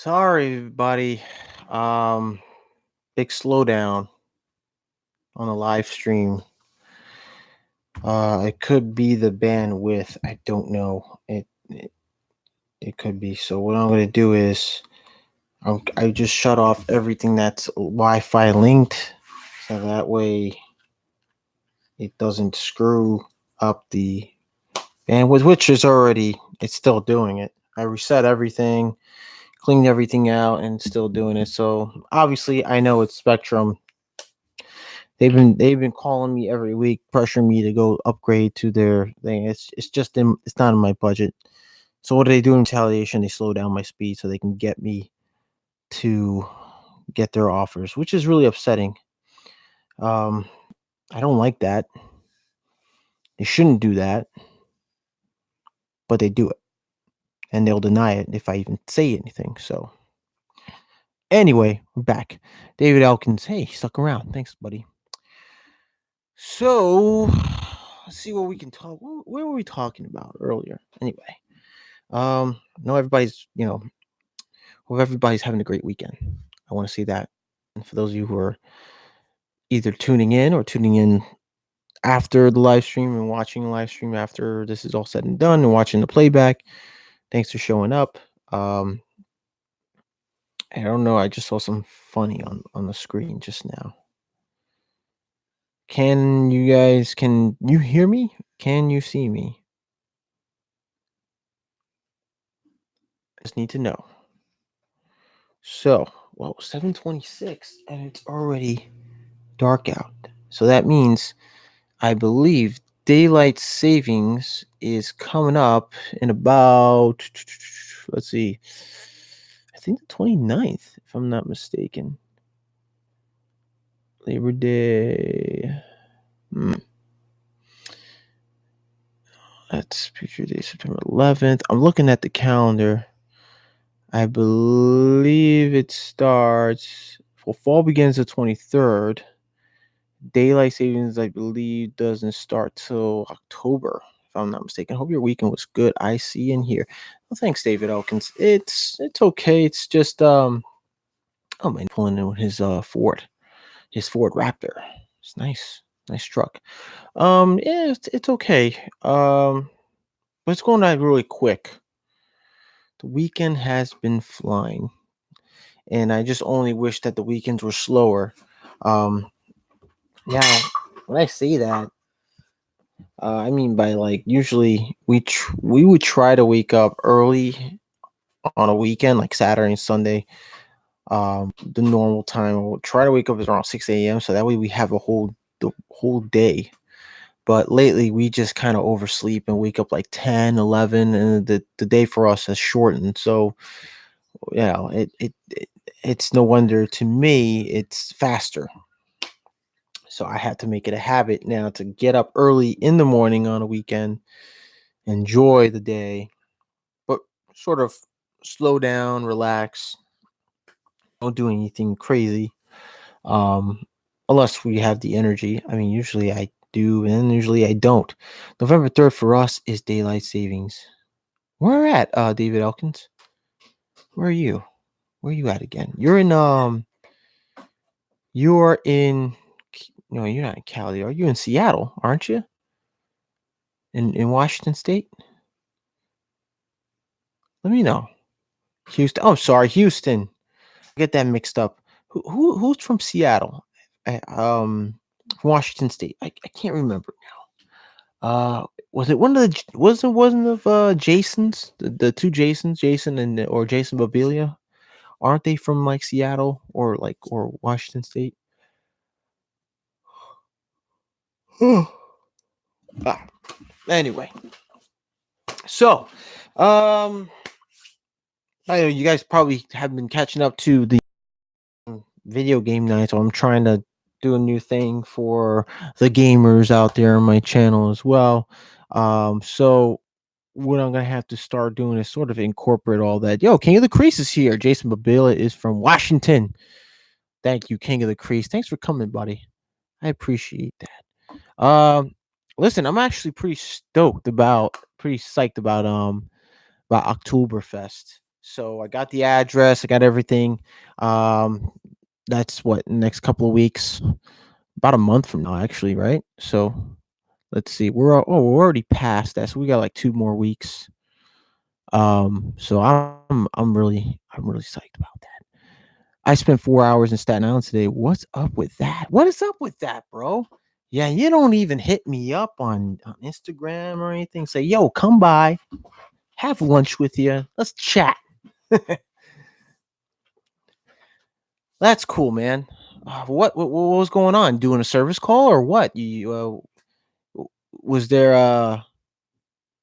Sorry, buddy. Um, Big slowdown on the live stream. It could be the bandwidth. I don't know. It could be. So what I'm gonna do is I just shut off everything that's Wi-Fi linked, so that way it doesn't screw up the bandwidth, which is already it's still doing it. I reset everything, cleaned everything out, and it's still doing it. So obviously, I know it's Spectrum. They've been calling me every week, pressuring me to go upgrade to their thing. It's not in my budget. So what do they do in retaliation? They slow down my speed so they can get me to get their offers, which is really upsetting. Um, I don't like that. They shouldn't do that, but they do it, and they'll deny it if I even say anything. So anyway, we're back. David Elkins, hey, stuck around. Thanks, buddy. So let's see what we can talk. What were we talking about earlier? Anyway, no, hope everybody's having a great weekend. I want to see that. And for those of you who are either tuning in or tuning in after the live stream and watching the live stream after this is all said and done and watching the playback, thanks for showing up. I don't know. I just saw some funny on the screen just now. Can you hear me? Can you see me? I just need to know. So, well, 7:26 and it's already dark out. So that means I believe daylight savings is coming up in about, let's see, I think the 29th, if I'm not mistaken. Labor Day. That's picture day, September 11th. I'm looking at the calendar. I believe it starts, well, fall begins the 23rd. Daylight savings, I believe, doesn't start till October, if I'm not mistaken. Hope your weekend was good. I see and hear. Well, thanks, David Elkins. It's okay. It's just oh man, pulling in his Ford Raptor. It's nice truck. Yeah, it's okay. But it's going by really quick. The weekend has been flying, and I just only wish that the weekends were slower. Now, when I say that, I mean by like usually we would try to wake up early on a weekend, like Saturday and Sunday. The normal time we'll try to wake up around 6 a.m. so that way we have the whole day. But lately we just kind of oversleep and wake up like 10, 11, and the day for us has shortened. So it's no wonder to me it's faster. So I had to make it a habit now to get up early in the morning on a weekend, enjoy the day, but sort of slow down, relax, don't do anything crazy. Um, Unless we have the energy. I mean, usually I do, and usually I don't. November 3rd for us is daylight savings. Where at, David Elkins? Where are you? Where are you at again? You're in no, you're not in Cali. Are you in Seattle, aren't you? In Washington State? Let me know. Houston. Oh, sorry, Houston. I get that mixed up. Who's from Seattle? From Washington State. I can't remember now. Was it one of the wasn't of Jason's the two Jasons, Jason or Jason Babilia? Aren't they from like Seattle or Washington State? Anyway, so I know you guys probably have been catching up to the video game night, so I'm trying to do a new thing for the gamers out there on my channel as well. So what I'm gonna have to start doing is sort of incorporate all that. Yo, King of the Crease is here. Jason Babila is from Washington. Thank you, King of the Crease. Thanks for coming, buddy. I appreciate that. Listen, I'm actually pretty psyched about Oktoberfest. So I got the address, I got everything. Um, that's what next couple of weeks, about a month from now, actually, right? So let's see, we're already past that, so we got like 2 more weeks. So I'm really psyched about that. I spent 4 hours in Staten Island today. What's up with that? What is up with that, bro? Yeah, you don't even hit me up on Instagram or anything. Say, yo, come by, have lunch with you. Let's chat. That's cool, man. What was going on? Doing a service call or what? Was there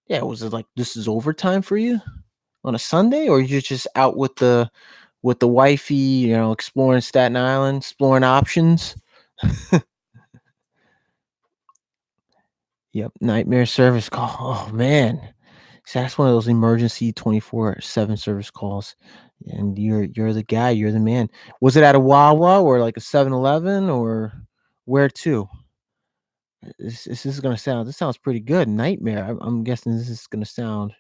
yeah, was it like this is overtime for you on a Sunday, or you're just out with the wifey, exploring Staten Island, exploring options? Yep, nightmare service call. Oh man. So that's one of those emergency 24/7 service calls. And you're the guy, you're the man. Was it at a Wawa or like a 7-Eleven or where to? This is gonna sound this sounds pretty good. Nightmare. I'm guessing this is gonna sound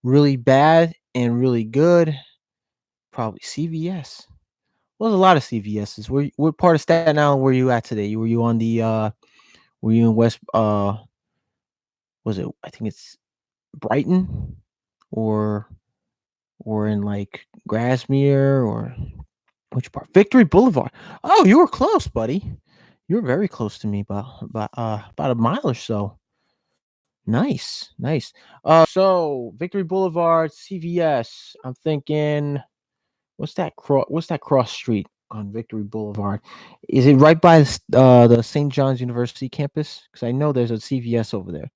really bad and really good. Probably CVS. Well, there's a lot of CVS's. What part of Staten Island were you at today? Were you on the were you in West was it I think it's Brighton or in like Grasmere or which part? Victory Boulevard. Oh, you were close, buddy. You were very close to me, about a mile or so. Nice, nice. So Victory Boulevard, CVS. I'm thinking, what's that cross street on Victory Boulevard? Is it right by the St. John's University campus? Because I know there's a CVS over there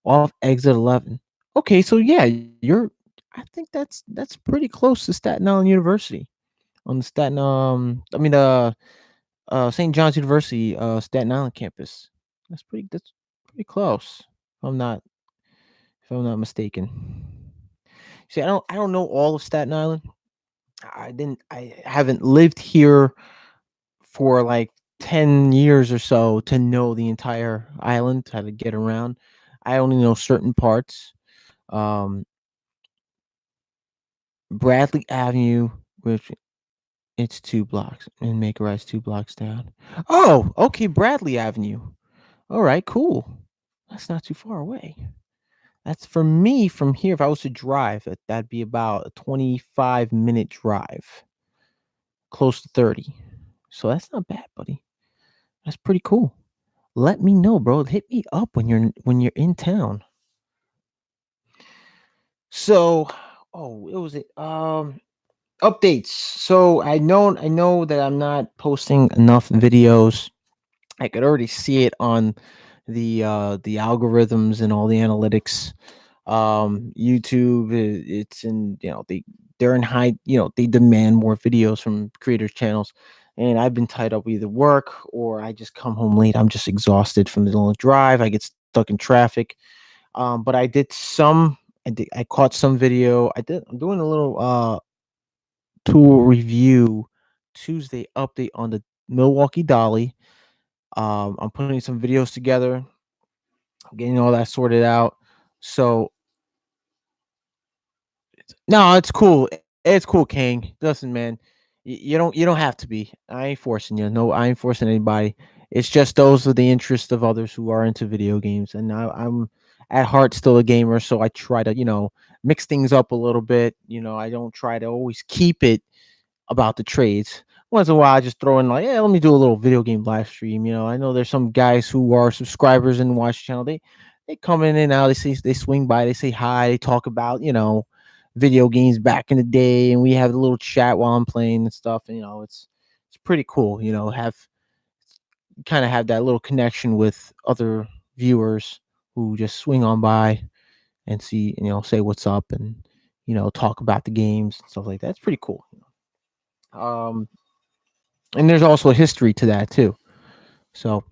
off exit 11. Okay, so yeah, you're. I think that's pretty close to Staten Island University on the St. John's University, Staten Island campus. That's pretty close. If I'm not if I'm not mistaken. See, I don't know all of Staten Island. I haven't lived here for like 10 years or so to know the entire island, how to get around. I only know certain parts. Um, Bradley Avenue, which it's 2 blocks, and make a rise 2 blocks down. Oh, okay, Bradley Avenue. All right, cool. That's not too far away. That's for me from here. If I was to drive, that'd be about a 25-minute drive, close to 30. So that's not bad, buddy. That's pretty cool. Let me know, bro. Hit me up when you're in town. So, oh, it was it. Updates. So I know that I'm not posting enough videos. I could already see it on the algorithms and all the analytics. YouTube, it's in, they're in high, they demand more videos from creators channels, and I've been tied up with either work or I just come home late. I'm just exhausted from the long drive. I get stuck in traffic. But I caught some video. I'm doing a little tool review Tuesday update on the Milwaukee Dolly. I'm putting some videos together, getting all that sorted out. So no, it's cool. It's cool, King. Listen, man, you don't have to be. I ain't forcing you. No, I ain't forcing anybody. It's just those are the interests of others who are into video games, and I'm at heart still a gamer, so I try to mix things up a little bit. I don't try to always keep it about the trades. Once in a while, I just throw in like, yeah, let me do a little video game live stream. I know there's some guys who are subscribers and watch the channel. They come in and out. They swing by. They say hi. They talk about video games back in the day, and we have a little chat while I'm playing and stuff. And it's pretty cool. Have kind of have that little connection with other viewers who just swing on by and see, say what's up and talk about the games and stuff like that. It's pretty cool. Um, and there's also a history to that too. So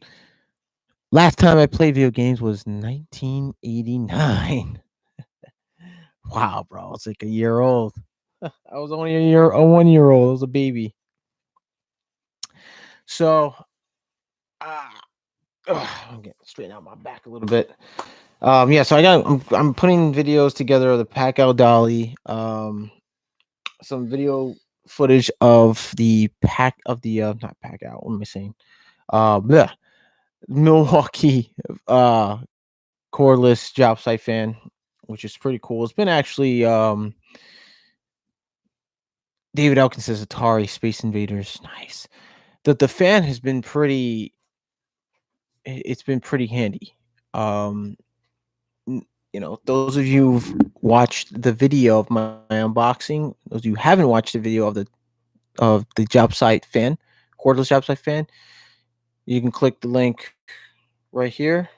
last time I played video games was 1989. Wow, bro, it's like a year old. I was only a 1 year old. I was a baby. So ah, I'm getting straighten out my back a little bit. Yeah, so I'm putting videos together of the Pack Out Dolly. some video footage of the pack of the not pack out. What am I saying? Bleh, Milwaukee cordless job site fan, which is pretty cool. It's been actually David Elkins's Atari Space Invaders. Nice. The fan has been pretty. It's been pretty handy. Um, those of you who've watched the video of my unboxing, those of you who haven't watched the video of the job site fan, cordless job site fan, you can click the link right here,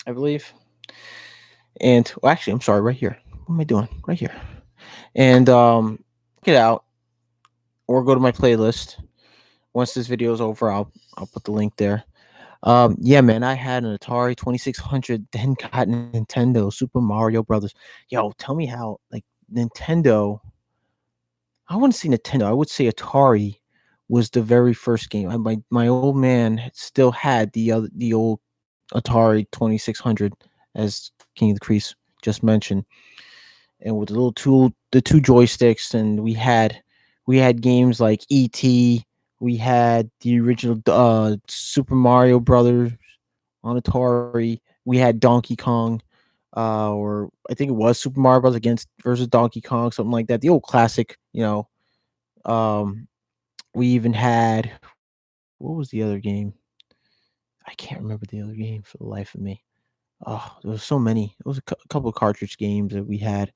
I believe. And well, actually, I'm sorry, right here. What am I doing? Right here. And check it out, or go to my playlist. Once this video is over, I'll put the link there. Yeah, man, I had an Atari 2600, then got Nintendo Super Mario Brothers. Yo, tell me how like Nintendo. I wouldn't say Nintendo. I would say Atari was the very first game. My old man still had the old Atari 2600, as King of the Crease just mentioned, and with the two joysticks, and we had games like E.T. We had the original Super Mario Brothers on Atari. We had Donkey Kong, or I think it was Super Mario Bros. Against versus Donkey Kong, something like that. The old classic, Um, we even had, what was the other game? I can't remember the other game for the life of me. Oh, there was so many. It was a couple of cartridge games that we had.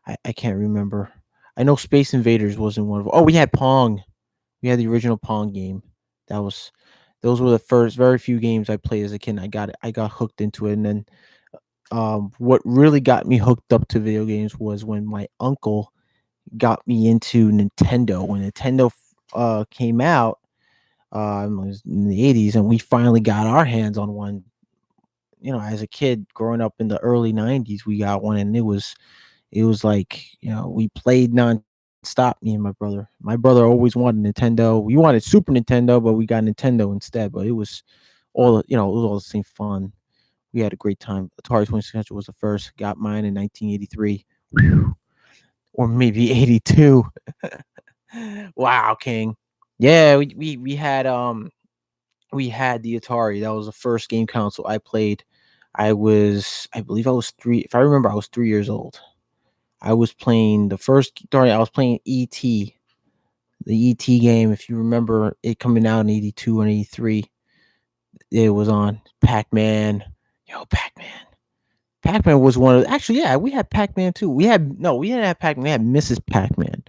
I can't remember. I know Space Invaders wasn't one of. Oh, we had Pong. We had the original Pong game. That was those were the first very few games I played as a kid. I got hooked into it, and then what really got me hooked up to video games was when my uncle got me into Nintendo. When Nintendo came out, it was in the 80s, and we finally got our hands on one. As a kid growing up in the early 90s, we got one, and it was like, we played nonstop, me and my brother. My brother always wanted Nintendo. We wanted Super Nintendo, but we got Nintendo instead. But it was all the same fun. We had a great time. Atari 2600 was the first. Got mine in 1983. Or maybe 82. Wow, King. Yeah, we had the Atari. That was the first game console I played. I believe I was 3, if I remember, I was 3 years old. I was playing the first Atari. I was playing ET, the ET game. If you remember it coming out in 82 and 83, it was on Pac-Man. Yo, Pac-Man. Pac-Man was one of, actually, yeah, we had Pac-Man too. We didn't have Pac-Man. We had Mrs. Pac-Man.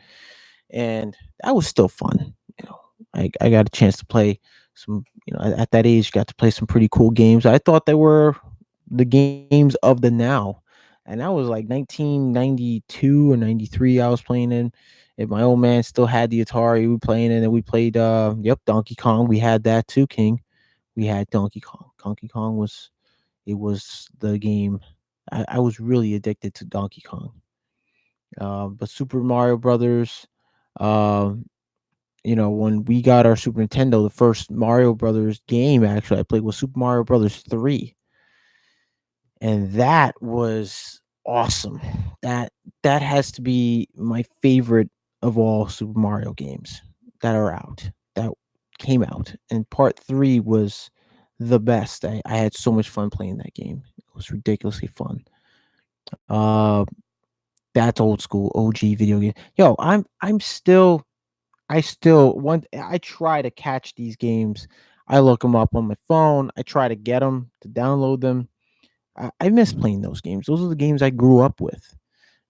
And that was still fun. I got a chance to play some, at that age, got to play some pretty cool games. I thought they were the games of the now. And that was like 1992 or 93 I was playing in. And my old man still had the Atari. We were playing it, and we played Donkey Kong. We had that too, King. We had Donkey Kong. Donkey Kong was the game. I was really addicted to Donkey Kong. But Super Mario Brothers, um, when we got our Super Nintendo, the first Mario Brothers game actually I played was Super Mario Brothers 3. And that was awesome. That has to be my favorite of all Super Mario games that are out. That came out. And part 3 was the best. I had so much fun playing that game. It was ridiculously fun. Uh that's old school OG video game. Yo, I try to catch these games. I look them up on my phone. I try to get them, to download them. I miss playing those games. Those are the games I grew up with,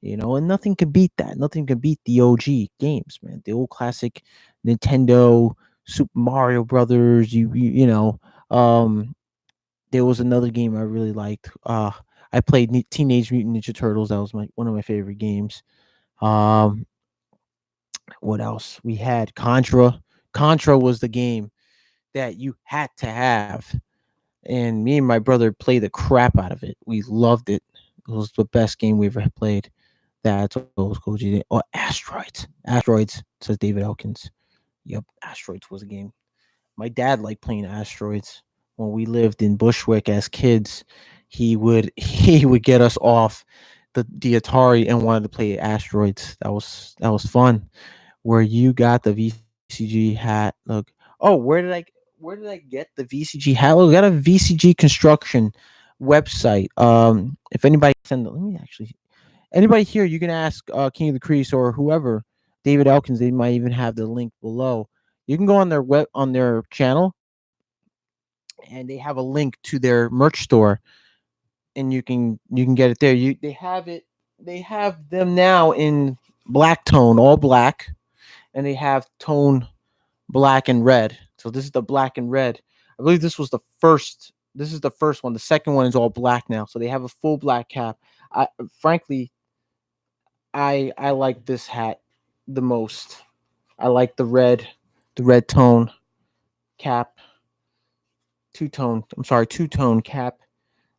and nothing can beat that. Nothing can beat the OG games, man. The old classic Nintendo, Super Mario Brothers. There was another game I really liked. I played Teenage Mutant Ninja Turtles. That was one of my favorite games. Um, what else? We had Contra. Contra was the game that you had to have, and me and my brother played the crap out of it. We loved it. It was the best game we ever played. That's old school GD. Oh, Asteroids. Asteroids, says David Elkins. Yep, Asteroids was a game. My dad liked playing Asteroids. When we lived in Bushwick as kids, he would he would get us off the Atari and wanted to play Asteroids. That was fun. Where you got the VCG hat. Look, oh, where did I get the VCG hat? Look, I got a VCG construction website. If anybody send, let me actually anybody here, you can ask King of the Crease or whoever, David Elkins. They might even have the link below. You can go on their web on their channel, and they have a link to their merch store, and you can get it there. They have them now in black tone, all black, and they have tone black and red. So this is the black and red. I believe this was the first. This is the first one. The second one is all black now. So they have a full black cap. I frankly, I like this hat the most. I like the red tone cap, two tone. I'm sorry, two tone cap.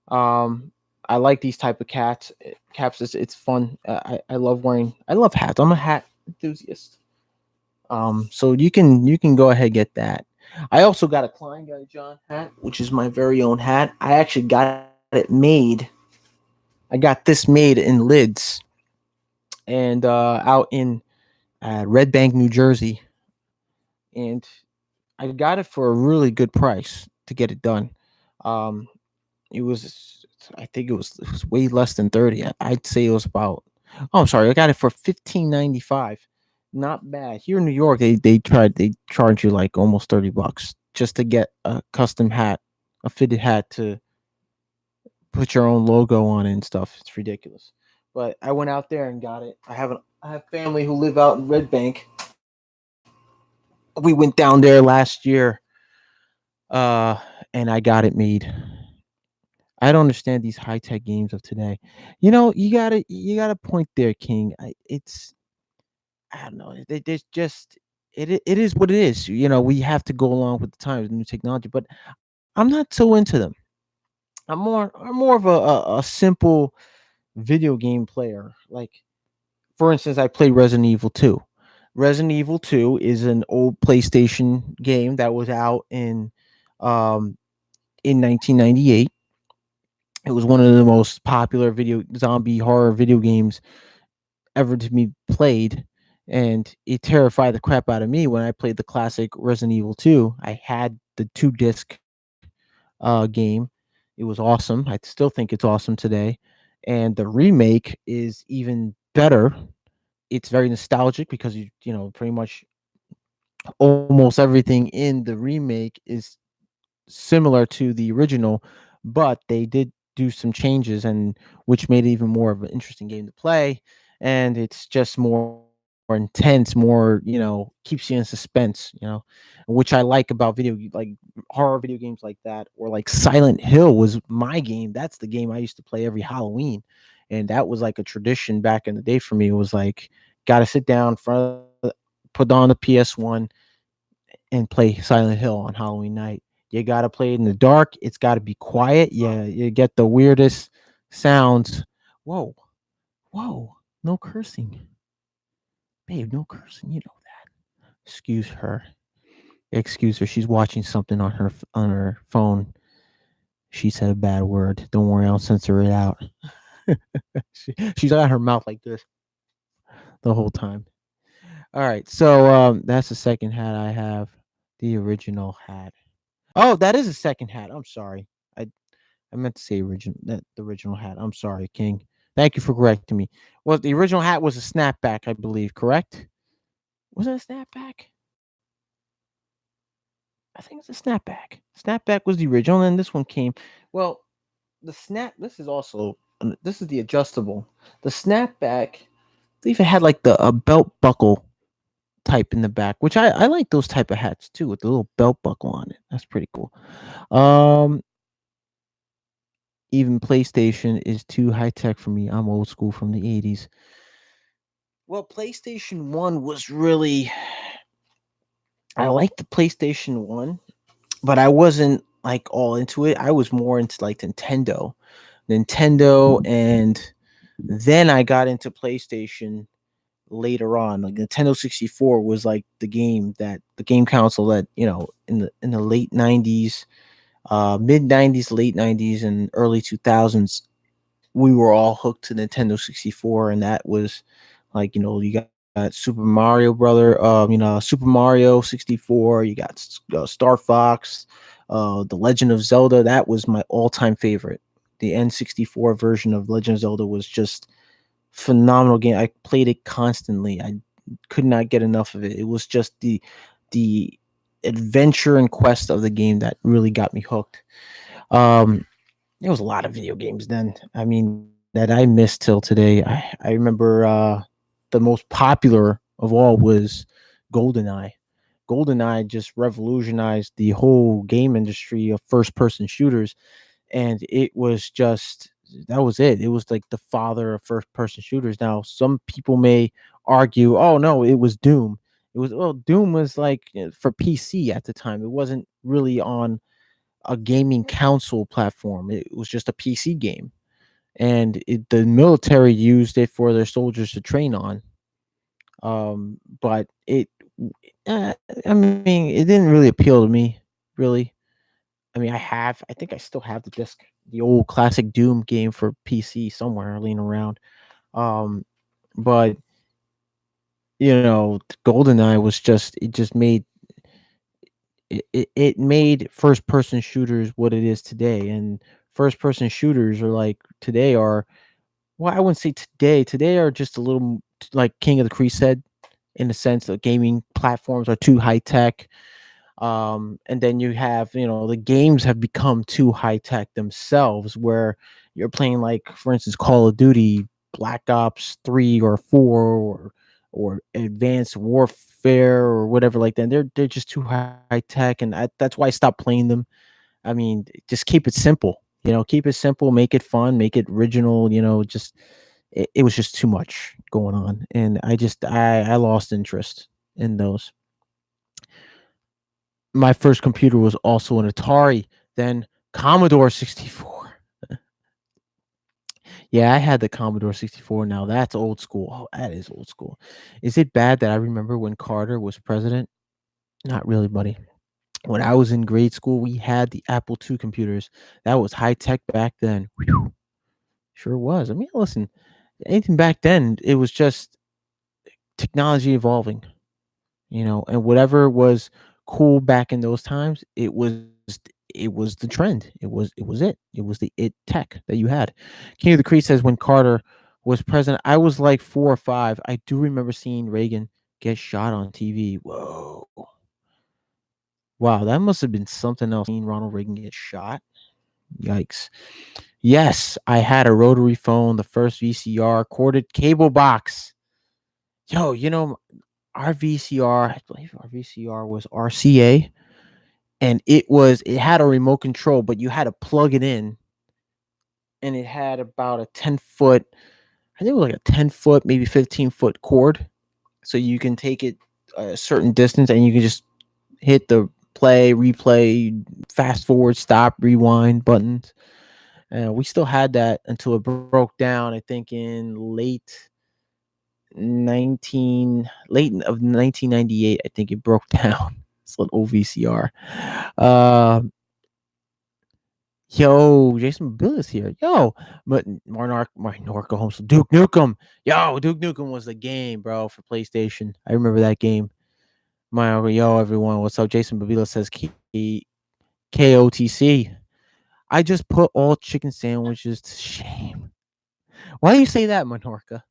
Um, I like these type of caps. It's fun. I love wearing. I love hats. I'm a hat enthusiast. So you can go ahead and get that. I also got a Klein Guy John hat, which is my very own hat. I actually got it made. I got this made in lids and out in Red Bank, New Jersey, and I got it for a really good price to get it done. Um, it was, I think it was way less than 30. I'd say it was about. Oh, I'm sorry, I got it for 15.95. Not bad. Here in New York, they charge you like almost $30 just to get a custom hat, a fitted hat to put your own logo on it and stuff. It's ridiculous. But I went out there and got it. I have family who live out in Red Bank. We went down there last year, uh, and I got it made. I don't understand these high tech games of today. You got a point there, King. I don't know. There's just it is what it is. We have to go along with the times, new technology. But I'm not so into them. I'm more of a simple video game player. Like, for instance, I played Resident Evil 2. Resident Evil 2 is an old PlayStation game that was out um in 1998. It was one of the most popular video zombie horror video games ever to be played, and it terrified the crap out of me when I played the classic Resident Evil 2. I had the 2 disc game. It was awesome. I still think it's awesome today. And the remake is even better. It's very nostalgic because pretty much almost everything in the remake is similar to the original, but they did do some changes, and which made it even more of an interesting game to play. And it's just more intense, more keeps you in suspense, which I like about like horror video games like that, or like Silent Hill was my game. That's the game I used to play every Halloween, and that was like a tradition back in the day for me. It was like, gotta sit down in front of, put on the PS1 and play Silent Hill on Halloween night. You gotta play it in the dark. It's gotta be quiet. Yeah, you get the weirdest sounds. Whoa, whoa, no cursing, babe. No cursing. You know that. Excuse her. Excuse her. She's watching something on her phone. She said a bad word. Don't worry, I'll censor it out. She's got her mouth like this the whole time. All right, so that's the second hat I have. The original hat. Oh, that is a second hat. I'm sorry. I I meant to say the original hat. I'm sorry, King. Thank you for correcting me. Well, the original hat was a snapback, I believe. Correct? Was it a snapback? I think it's a snapback. Snapback was the original, and then this one came. Well, the snap. This is the adjustable. The snapback. I believe it had like the belt buckle type in the back, which I like those type of hats too, with the little belt buckle on it. That's pretty cool. Um, Even PlayStation is too high tech for me. I'm old school from the 80s. Well, PlayStation 1 was really, I liked the PlayStation 1, but I wasn't like all into it. I was more into like Nintendo, and then I got into PlayStation later on. Like Nintendo 64 was like the game console that, in the late 90s, mid 90s, late 90s, and early 2000s. we were all hooked to Nintendo 64, and that was like, you got Super Mario Brother, Super Mario 64. You got Star Fox, The Legend of Zelda. That was my all-time favorite. The N64 version of Legend of Zelda was just phenomenal game. I played it constantly. I could not get enough of it. It was just the adventure and quest of the game that really got me hooked. Um, there was a lot of video games then. I mean, that I miss till today. I remember the most popular of all was GoldenEye. GoldenEye just revolutionized the whole game industry of first person shooters, and it was just that was it. It was like the father of first person shooters. Now, some people may argue, "Oh no, it was Doom." It was well, Doom was like for PC at the time. It wasn't really on a gaming console platform. It was just a PC game, and the military used it for their soldiers to train on. But uh, I mean, it didn't really appeal to me, really. I mean, I think I still have the disc, the old classic Doom game for PC somewhere laying around. Um, but GoldenEye was it just made it made first person shooters what it is today. And first person shooters are like today are well, I wouldn't say today. Today are just a little like King of the Crease said, in the sense that gaming platforms are too high tech. And then you have, the games have become too high tech themselves, where you're playing like, for instance, Call of Duty, Black Ops 3 or 4, or Advanced Warfare or whatever like that. They're just too high tech, and that's why I stopped playing them. I mean, just keep it simple. Keep it simple, make it fun, make it original. Just it was just too much going on, and I lost interest in those. My first computer was also an Atari, then Commodore 64. Yeah, I had the Commodore 64. Now that's old school. Oh, that is old school. Is it bad that I remember when Carter was president? Not really, buddy. When I was in grade school, we had the Apple II computers. That was high tech back then. Whew, sure was. I mean, listen, anything back then, it was just technology evolving. And whatever was cool back in those times, it was the trend. It was the tech that you had. King of the Creek says when Carter was president, I was like 4 or 5. I do remember seeing Reagan get shot on TV. Whoa. Wow, that must have been something else, seeing Ronald Reagan get shot. Yikes. Yes, I had a rotary phone, the first VCR, corded cable box. Yo, our VCR, I believe our VCR was RCA, and it had a remote control, but you had to plug it in, and it had about a 10-foot, I think it was like a 10-foot, maybe 15-foot cord, so you can take it a certain distance, and you can just hit the play, replay, fast forward, stop, rewind buttons. And we still had that until it broke down. I think in late of 1998. I think it broke down. It's an old VCR. Uh, Yo, Jason Bill is here. Yo, but Marnorco Holmes, Duke Nukem. Yo, Duke Nukem was the game, bro, for PlayStation. I remember that game. Yo, everyone, what's up? Jason Babila says KOTC. I just put all chicken sandwiches to shame. Why do you say that, Menorca?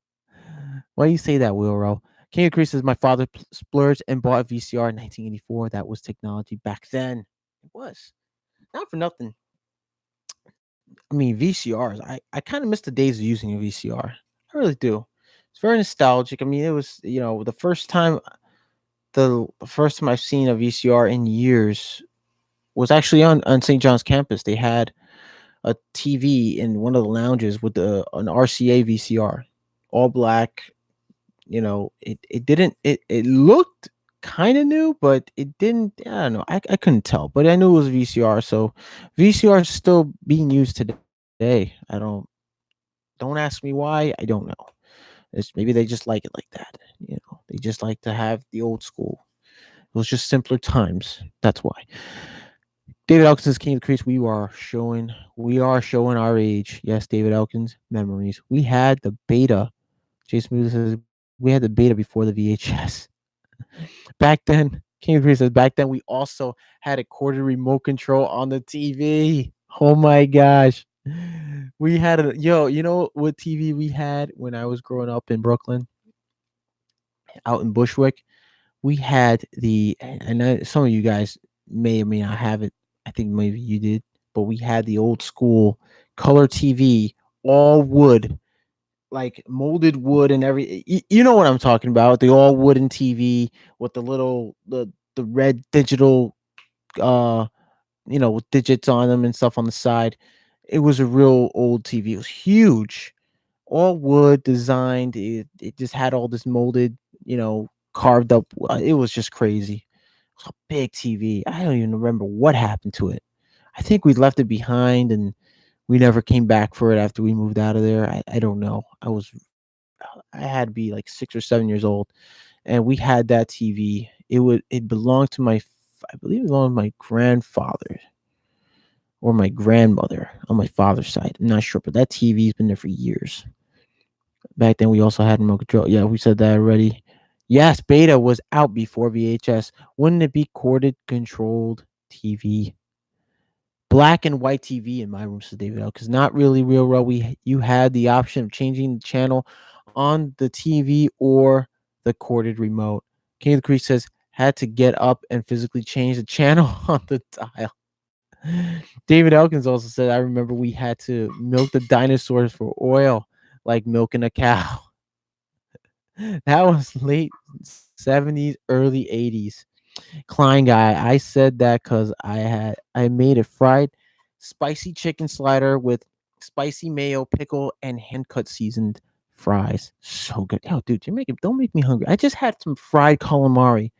Why do you say that, Wilro? King of Greece says my father splurged and bought a VCR in 1984. That was technology back then. It was. Not for nothing. I mean, VCRs. I kind of miss the days of using a VCR. I really do. It's very nostalgic. I mean, it was, the first time I've seen a VCR in years was actually on St. John's campus. They had a TV in one of the lounges with an RCA VCR, all black. It didn't it looked kind of new, but it didn't. I don't know. I couldn't tell, but I knew it was VCR. So VCR is still being used today. Don't ask me why. I don't know. It's maybe they just like it like that. They just like to have the old school. It was just simpler times. That's why. David Elkins' King of the Crease. We are showing our age. Yes, David Elkins memories. We had the beta. Jason Moody says we had the beta before the VHS. Back then, King of the Crease says back then we also had a quarter remote control on the TV. Oh my gosh. We had a yo, you know what TV we had when I was growing up in Brooklyn, out in Bushwick? We had some of you guys may or may not have it. I think maybe you did, but we had the old school color TV, all wood, like molded wood and every. You know what I'm talking about? The all wooden TV with the red digital, uh, with digits on them and stuff on the side. It was a real old TV. It was huge, all wood designed. It just had all this molded, carved up. It was just crazy. It was a big TV. I don't even remember what happened to it. I think we left it behind and we never came back for it after we moved out of there. I don't know. I had to be like 6 or 7 years old, and we had that TV. It belonged to I believe it belonged to my grandfather or my grandmother on my father's side. I'm not sure, but that TV's been there for years. Back then, we also had remote control. Yeah, we said that already. Yes, beta was out before VHS. Wouldn't it be corded controlled TV? Black and white TV in my room, says David L. Because not really real well. You had the option of changing the channel on the TV or the corded remote. King of the Creek says had to get up and physically change the channel on the dial. David Elkins also said, I remember we had to milk the dinosaurs for oil, like milking a cow. That was late 70s, early 80s. Klein guy, I said that because I made a fried spicy chicken slider with spicy mayo, pickle, and hand cut seasoned fries. So good. Yo, dude, don't make me hungry. I just had some fried calamari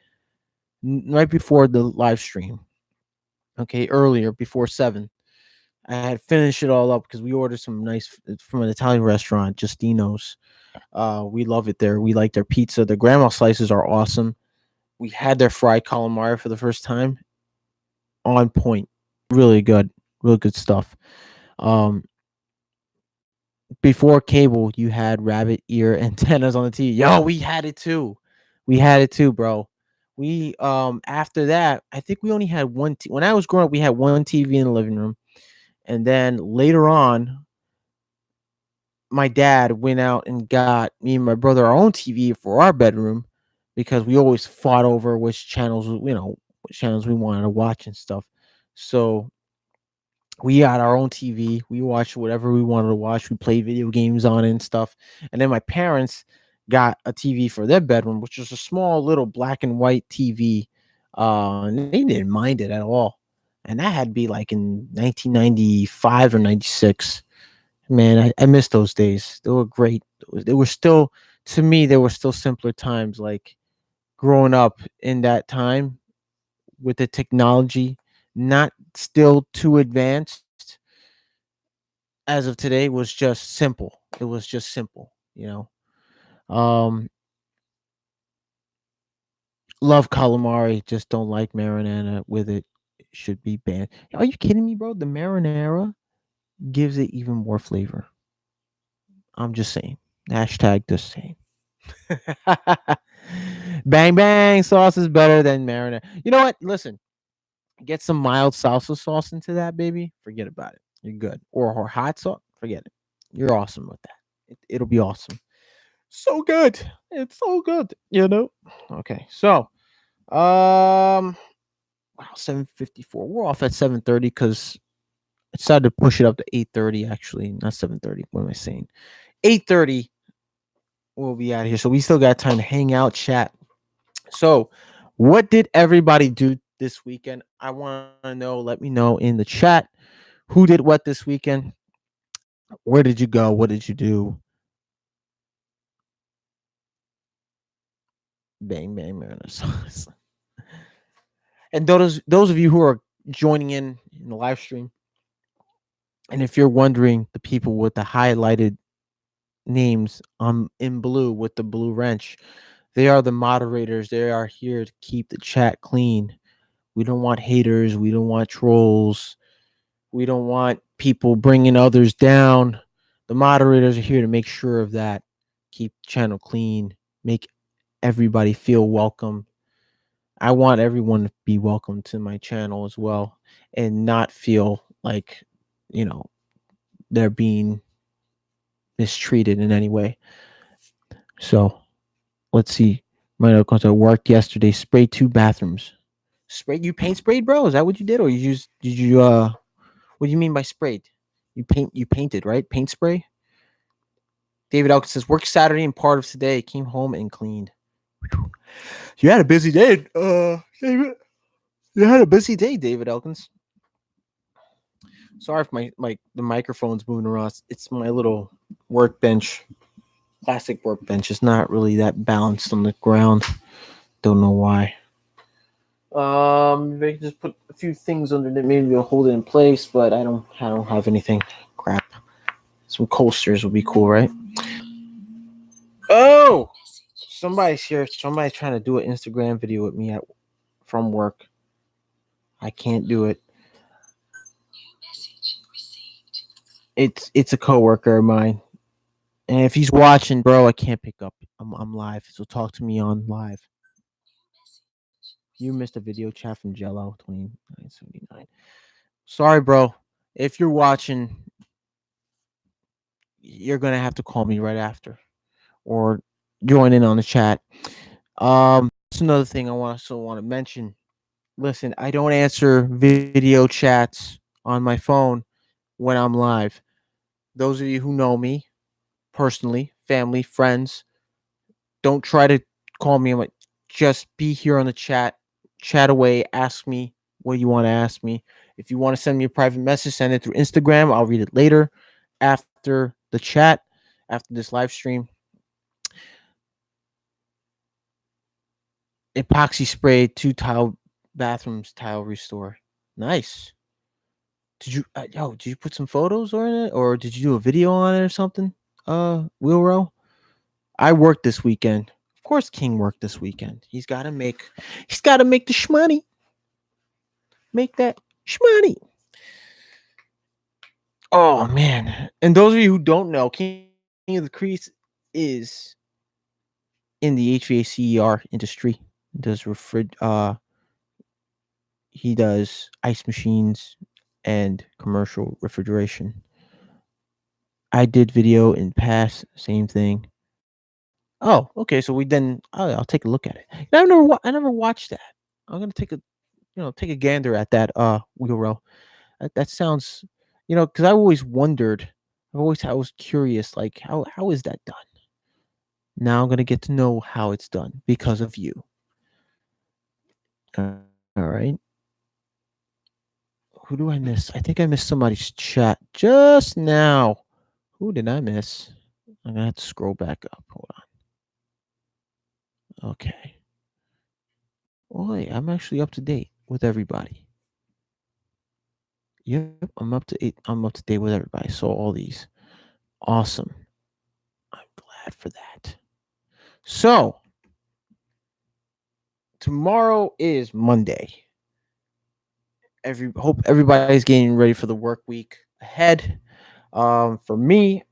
right before the live stream. Okay, earlier before 7. I had finished it all up because we ordered some nice from an Italian restaurant, Justino's. We love it there. We like their pizza. The grandma slices are awesome. We had their fried calamari for the first time. On point. Really good. Real good stuff. Um, Before cable, you had rabbit ear antennas on the TV. Yo, we had it too. We had it too, bro. We after that, I think we only had when I was growing up, we had one TV in the living room. And then later on, my dad went out and got me and my brother our own TV for our bedroom because we always fought over which channels we wanted to watch and stuff. So we got our own TV. We watched whatever we wanted to watch. We played video games on it and stuff. And then my parents got a TV for their bedroom, which was a small little black and white TV. And they didn't mind it at all. And that had to be like in 1995 or 96. Man, I miss those days. They were great. They were still, to me, they were still simpler times. Like growing up in that time with the technology, not still too advanced as of today, was just simple. It was just simple. Um, love calamari, just don't like marinara with it. It should be banned. Are you kidding me, bro? The marinara gives it even more flavor. I'm just saying. Hashtag just saying. Bang bang sauce is better than marinara. You know what? Listen, get some mild salsa sauce into that, baby. Forget about it. You're good. Or hot sauce. Forget it. You're awesome with that. It'll be awesome. So good. It's so good. Okay. So, wow, 7:54. We're off at 7:30 because I decided to push it up to 8:30. Actually, not 7:30. What am I saying? 8:30. We'll be out of here. So we still got time to hang out, chat. So, what did everybody do this weekend? I want to know. Let me know in the chat who did what this weekend. Where did you go? What did you do? Bang bang mariners. And those of you who are joining in the live stream, and if you're wondering, the people with the highlighted names in blue with the blue wrench, they are the moderators. They are here to keep the chat clean. We don't want haters. We don't want trolls. We don't want people bringing others down. The moderators are here to make sure of that. Keep the channel clean. Make everybody feel welcome. I want everyone to be welcome to my channel as well and not feel like, you know, they're being mistreated in any way. So let's see. My note comes, I worked yesterday, sprayed 2 bathrooms. Sprayed, you paint sprayed, bro? Is that what you did? Or did you what do you mean by sprayed? You painted, right? Paint spray? David Elkins says, work Saturday and part of today. Came home and cleaned. You had a busy day, David. You had a busy day, David Elkins. Sorry if my the microphone's moving around. It's my little workbench, plastic workbench. It's not really that balanced on the ground. Don't know why. Maybe I can just put a few things under it. Maybe it'll hold it in place, but I don't have anything. Crap. Some coasters would be cool, right? Oh, somebody's here. Somebody's trying to do an Instagram video with me from work. I can't do it. It's a coworker of mine, and if he's watching, bro, I can't pick up. I'm live, so talk to me on live. You missed a video chat from Jello 2979. Sorry, bro. If you're watching, you're gonna have to call me right after, or join in on the chat. That's another thing I also want to mention. Listen, I don't answer video chats on my phone when I'm live. Those of you who know me personally, family, friends, don't try to call me. I'm like, just be here on the chat away, ask me what you want to ask me. If you want to send me a private message, send it through Instagram. I'll read it later after the chat, after this live stream. Epoxy spray, 2 tile bathrooms, tile restore. Nice. Did you put some photos on it, or did you do a video on it or something? Wheelrow. I worked this weekend. Of course, King worked this weekend. He's got to make the shmoney. Make that shmoney. Oh man! And those of you who don't know, King of the Crease is in the HVACR industry. He does he does ice machines and commercial refrigeration. I did video in past, same thing. Oh, okay. So I'll take a look at it. I never watched that. I'm gonna take a gander at that wheel row. That sounds, because I always wondered. I was curious, like how is that done? Now I'm gonna get to know how it's done because of you. All right. Who do I miss? I think I missed somebody's chat just now. Who did I miss? I'm gonna have to scroll back up. Hold on. Okay. Well, hey, I'm actually up to date with everybody. Yep, I'm up to date with everybody. So all these. Awesome. I'm glad for that. So tomorrow is Monday. Hope everybody's getting ready for the work week ahead. For me,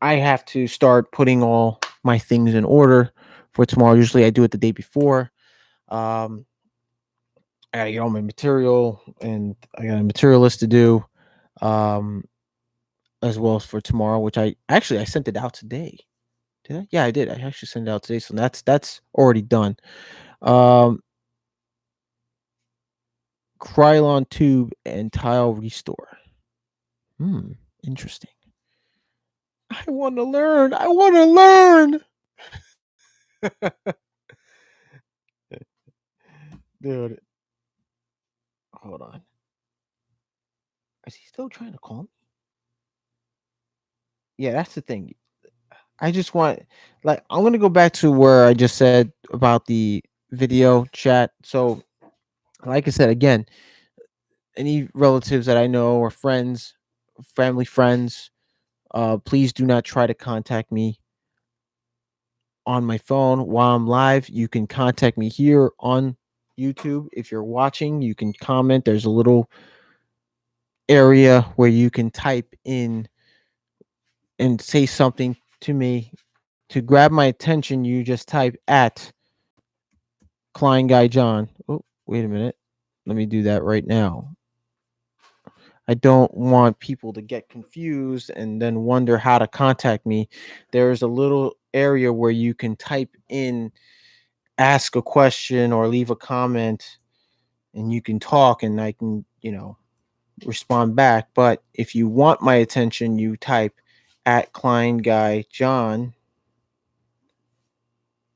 I have to start putting all my things in order for tomorrow. Usually I do it the day before. Um, I gotta get all my material, and I got a material list to do, um, as well as for tomorrow, which I sent it out today. Did I? Yeah, I did. I actually sent it out today, so that's already done. Um, Krylon tube and tile restore. Interesting. I want to learn. I want to learn. Dude, hold on. Is he still trying to call me? Yeah, that's the thing. I just want, like, I'm gonna go back to where I just said about the video chat. So, like I said again, any relatives that I know or friends, family friends, please do not try to contact me on my phone while I'm live. You can contact me here on YouTube, if you're watching, you can comment. There's a little area where you can type in and say something to me. To grab my attention, you just type at Klein Guy John. Oh, wait a minute. Let me do that right now. I don't want people to get confused and then wonder how to contact me. There's a little area where you can type in, ask a question, or leave a comment, and you can talk, and I can, respond back. But if you want my attention, you type at Klein Guy John.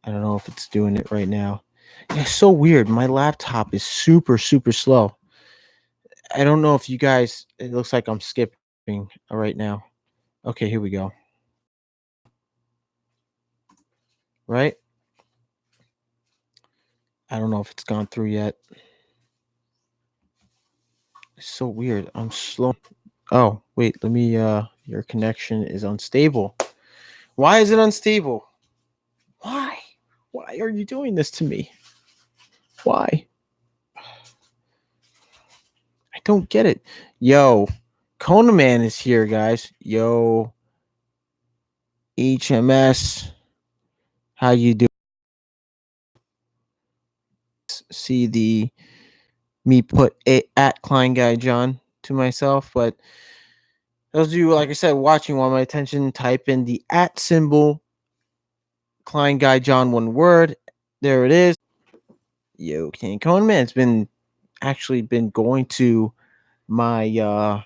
I don't know if it's doing it right now. Yeah, it's so weird. My laptop is super, super slow. I don't know if you guys, it looks like I'm skipping right now. Okay, here we go. Right? I don't know if it's gone through yet. It's so weird. I'm slow. Oh, wait, let me your connection is unstable. Why is it unstable? Why? Why are you doing this to me? Why? I don't get it. Yo, Kona Man is here, guys. Yo, HMS. How you doing? See the me put a at Klein Guy John to myself, but those of you, like I said, watching, want my attention, type in the at symbol, Klein Guy John, one word. There it is. Yo, King Conan Man. It's been going to my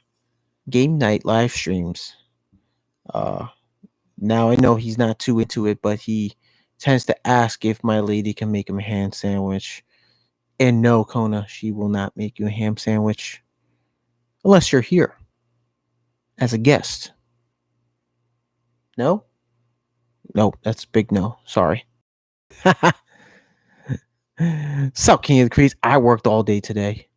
game night live streams. Uh Now I know he's not too into it, but he tends to ask if my lady can make him a ham sandwich. And no, Kona, she will not make you a ham sandwich unless you're here as a guest. No? No, that's a big no. Sorry. Sup, King of the Crease? I worked all day today.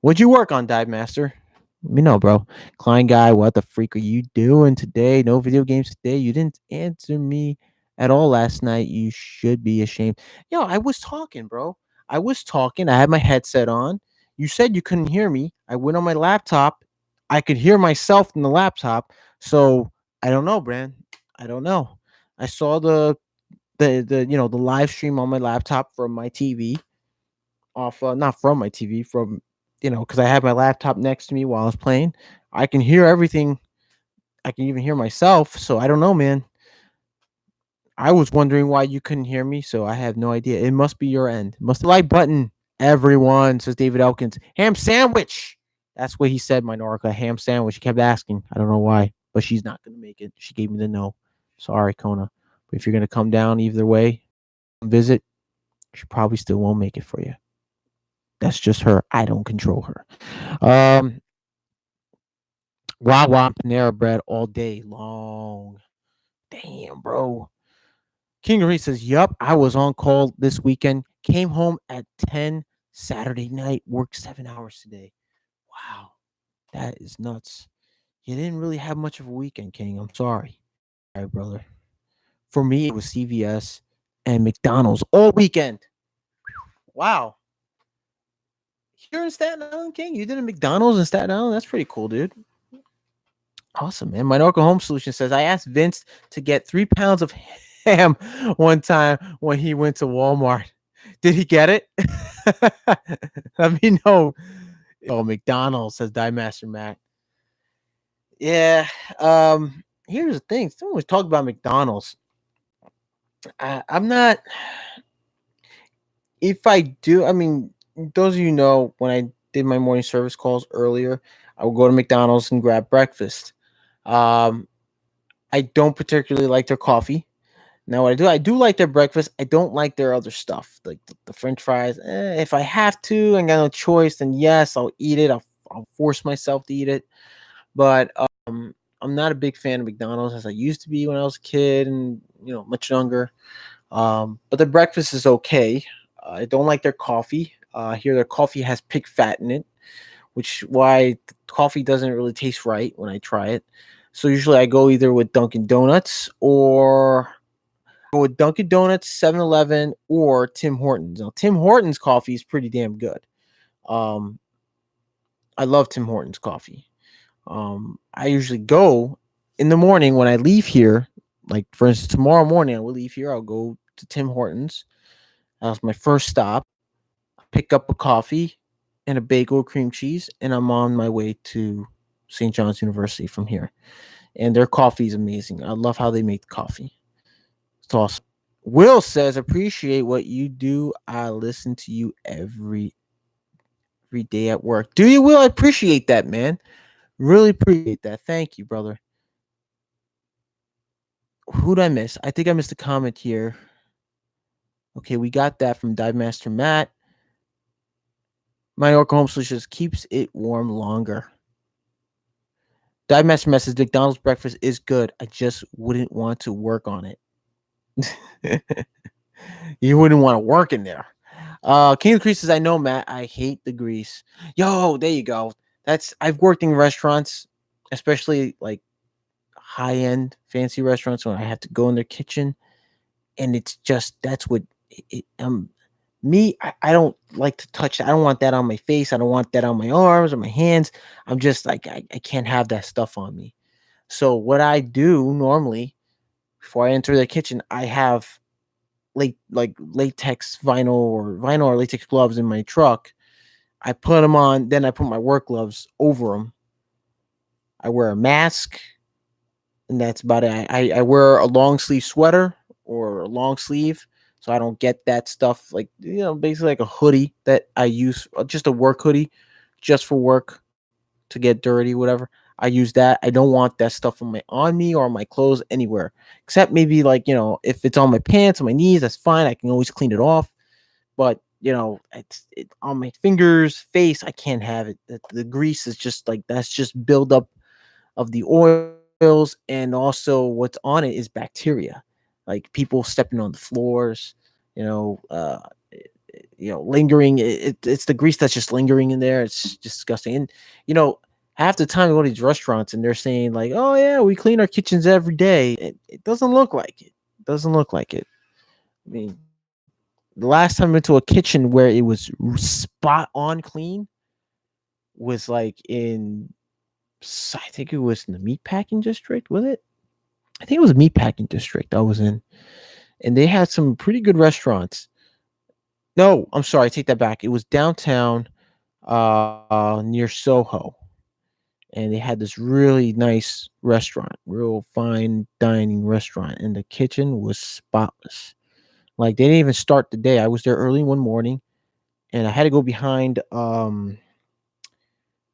What'd you work on, Dive Master? Let me know, bro. Klein Guy, what the freak are you doing today? No video games today. You didn't answer me at all last night. You should be ashamed. Yo, I was talking, bro. I was talking. I had my headset on. You said you couldn't hear me. I went on my laptop. I could hear myself in the laptop. So I don't know, Brand. I don't know. I saw the live stream on my laptop from my TV off not from my TV, from because I had my laptop next to me while I was playing. I can hear everything. I can even hear myself. So I don't know, man. I was wondering why you couldn't hear me, so I have no idea. It must be your end. Must like button. Everyone, says David Elkins. Ham sandwich. That's what he said, Minorca. Ham sandwich. He kept asking. I don't know why, but she's not gonna make it. She gave me the no. Sorry, Kona. But if you're gonna come down either way, visit, she probably still won't make it for you. That's just her. I don't control her. Wawa Panera bread all day long. Damn, bro. King Reed says, yup, I was on call this weekend. Came home at 10 Saturday night. Worked 7 hours today. Wow. That is nuts. You didn't really have much of a weekend, King. I'm sorry. All right, brother. For me, it was CVS and McDonald's all weekend. Wow. Here in Staten Island, King, you did a McDonald's in Staten Island? That's pretty cool, dude. Awesome, man. Minorca Home Solution says, I asked Vince to get 3 pounds of ham one time when he went to Walmart. Did he get it? Let me know. Oh, McDonald's, says Die Master Mac. Yeah. Here's the thing. Someone was talking about McDonald's. I'm not. If I do, I mean, those of you know, when I did my morning service calls earlier, I would go to McDonald's and grab breakfast. I don't particularly like their coffee. Now, what I do like their breakfast. I don't like their other stuff, like the French fries. If I have to and got no choice, then yes, I'll eat it. I'll force myself to eat it. But I'm not a big fan of McDonald's as I used to be when I was a kid and much younger. But the breakfast is okay. I don't like their coffee. Here, their coffee has pig fat in it, which why coffee doesn't really taste right when I try it. So usually I go either with Dunkin' Donuts or Go with Dunkin' Donuts, 7-Eleven, or Tim Hortons. Now, Tim Hortons coffee is pretty damn good. Um, I love Tim Hortons coffee. I usually go in the morning when I leave here. Like for instance, tomorrow morning I will leave here. I'll go to Tim Hortons. That's my first stop. Pick up a coffee and a bagel with cream cheese, and I'm on my way to St. John's University from here. And their coffee is amazing. I love how they make the coffee. It's awesome. Will says, appreciate what you do. I listen to you every day at work. Do you, Will? I appreciate that, man. Really appreciate that. Thank you, brother. Who'd I miss? I think I missed a comment here. Okay, we got that from Dive Master Matt. My Oracle Home Solutions keeps it warm longer. Dive Master Matt says McDonald's breakfast is good. I just wouldn't want to work on it. You wouldn't want to work in there. King of the Grease says, I know, Matt. I hate the grease. Yo, there you go. I've worked in restaurants, especially like high end fancy restaurants, when I have to go in their kitchen, and it's just that's what me. I don't like to touch that. I don't want that on my face. I don't want that on my arms or my hands. I'm just like I can't have that stuff on me. So what I do normally before I enter the kitchen, I have like latex vinyl or latex gloves in my truck. I put them on, then I put my work gloves over them. I wear a mask, and that's about it. I wear a long sleeve sweater or a long sleeve, so I don't get that stuff. Like basically like a hoodie that I use, just a work hoodie, just for work to get dirty, whatever. I use that. I don't want that stuff on me or on my clothes anywhere, except maybe like if it's on my pants, on my knees, that's fine. I can always clean it off. But on my fingers, face, I can't have it. The grease is just like that's just buildup of the oils, and also what's on it is bacteria, like people stepping on the floors, you know, uh, lingering. It's the grease that's just lingering in there. It's disgusting. And half the time I go to these restaurants and they're saying like, "Oh yeah, we clean our kitchens every day." It doesn't look like it. Doesn't look like it. I mean, the last time I went to a kitchen where it was spot on clean was like I think it was in the meatpacking district. Was it? I think it was a meatpacking district I was in, and they had some pretty good restaurants. No, I'm sorry, I take that back. It was downtown, near Soho, and they had this really nice restaurant, real fine dining restaurant, and the kitchen was spotless. Like they didn't even start the day. I was there early one morning, and I had to go behind.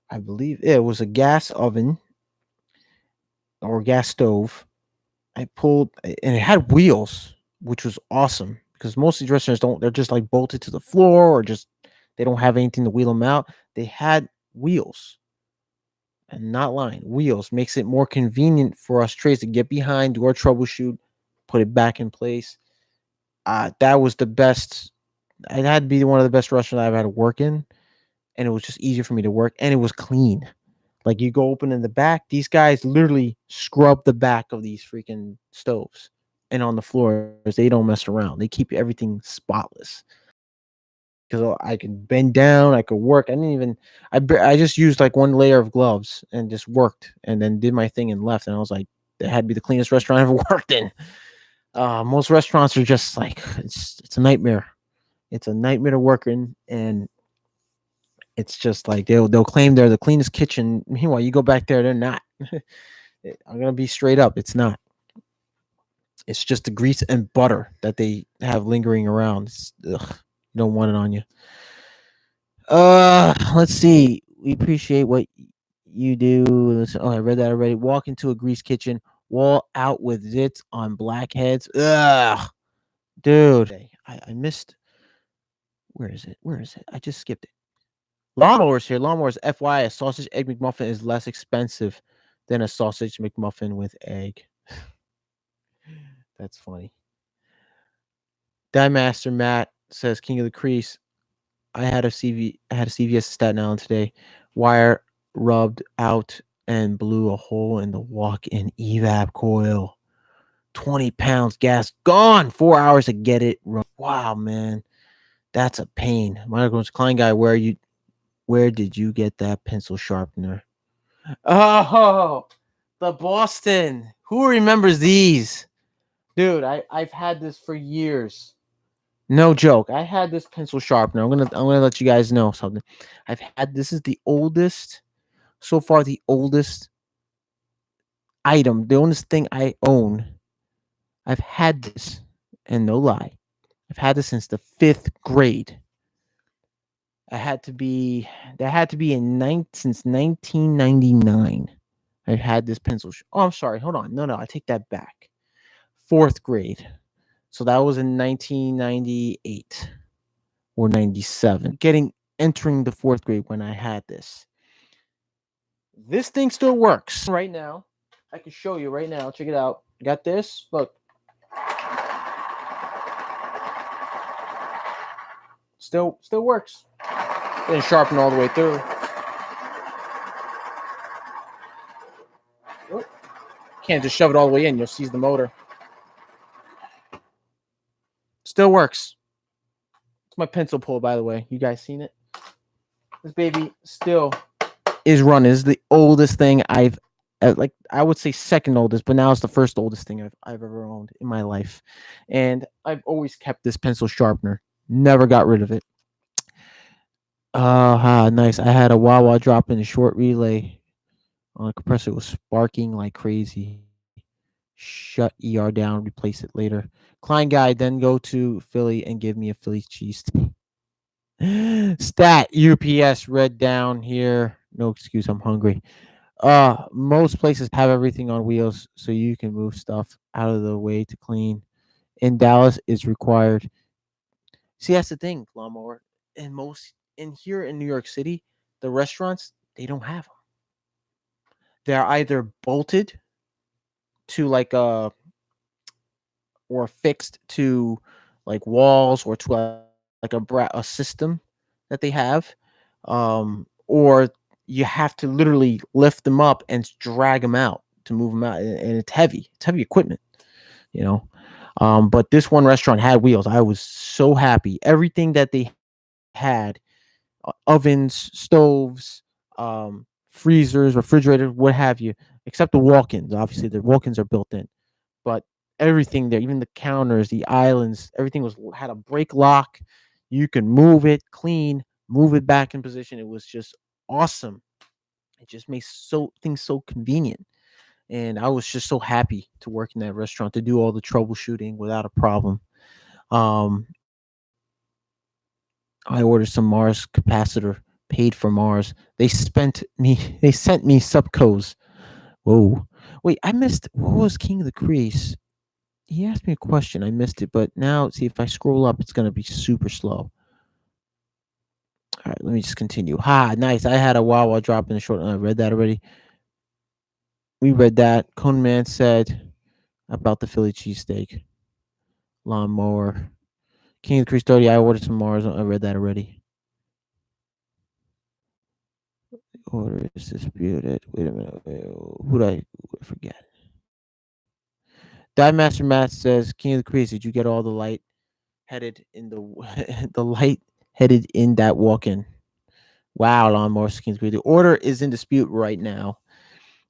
I believe it was a gas oven or gas stove. I pulled, and it had wheels, which was awesome because most of these restaurants don't. They're just like bolted to the floor, or just they don't have anything to wheel them out. They had wheels, and not lying, wheels makes it more convenient for us trades to get behind, do our troubleshoot, put it back in place. That was the best. It had to be one of the best restaurants I've had to work in, and it was just easier for me to work, and it was clean. Like you go open in the back, these guys literally scrub the back of these freaking stoves and on the floors. They don't mess around. They keep everything spotless. Because I could bend down, I could work. I didn't even. I just used like one layer of gloves and just worked, and then did my thing and left. And I was like, that had to be the cleanest restaurant I ever worked in. Most restaurants are just like it's a nightmare. It's a nightmare to work in, and it's just like they'll claim they're the cleanest kitchen. Meanwhile, you go back there, they're not. I'm gonna be straight up. It's not. It's just the grease and butter that they have lingering around. Ugh, you don't want it on you. Let's see. We appreciate what you do. Oh, I read that already. Walk into a grease kitchen, wall out with zits on blackheads. Ugh, dude. I missed. Where is it? Where is it? I just skipped it. Lawnmowers here. Lawnmowers. FY, a sausage egg McMuffin is less expensive than a sausage McMuffin with egg. That's funny. Die Master Matt says King of the Crease. I had a CVS in Staten Island today. Wire rubbed out and blew a hole in the walk-in evap coil. 20 pounds gas gone. 4 hours to get it. Wow, man. That's a pain. Michael Klein guy, where did you get that pencil sharpener? Oh, the Boston. Who remembers these? Dude, I've had this for years. No joke. I had this pencil sharpener. I'm gonna let you guys know something. This is the oldest, so far the oldest item, the oldest thing I own. I've had this, and no lie, I've had this since the 5th grade. I had to be that had to be since 1999. I've had this pencil. Oh, I'm sorry. Hold on. No, I take that back. 4th grade. So that was in 1998 or 97. Entering the 4th grade when I had this. This thing still works right now. I can show you right now. Check it out. Got this. Look. Still works. Didn't sharpen all the way through. Oh, can't just shove it all the way in. You'll seize the motor. Still works. It's my pencil pull, by the way. You guys seen it? This baby still is running. This is the oldest thing I would say second oldest, but now it's the first oldest thing I've ever owned in my life. And I've always kept this pencil sharpener. Never got rid of it. Nice. I had a Wawa drop in a short relay. The compressor was sparking like crazy. Shut ER down, replace it later. Klein guy, then go to Philly and give me a Philly cheese. Stat UPS read down here. No excuse, I'm hungry. Most places have everything on wheels so you can move stuff out of the way to clean. In Dallas, it's required. See, that's the thing, lawnmower. In here in New York City, the restaurants, they don't have them. They're either bolted to or fixed to like walls or to like a system that they have, or you have to literally lift them up and drag them out to move them out, and it's heavy. It's heavy equipment, you know. But this one restaurant had wheels. I was so happy. Everything that they had, ovens, stoves, freezers, refrigerators, what have you, except the walk-ins. Obviously, the walk-ins are built in, but everything there, even the counters, the islands, everything had a brake lock. You can move it, clean, move it back in position. It was just awesome. It just makes things so convenient. And I was just so happy to work in that restaurant to do all the troubleshooting without a problem. Um, I ordered some Mars capacitor, paid for Mars. They sent me Subcos. Whoa. Wait, I missed what was King of the Crease? He asked me a question. I missed it, but now see if I scroll up, it's gonna be super slow. All right, let me just continue. Nice. I had a Wawa drop in the short. I read that already. We read that. Cone Man said about the Philly cheesesteak. Lawnmower. King of the Crease 30. I ordered some Mars. I read that already. Order is disputed. Wait a minute. Who did I forget? Dive Master Matt says, King of the Crease, did you get all the light headed in the light headed in that walk-in? Wow, Lawnmower King of the Crease. The order is in dispute right now.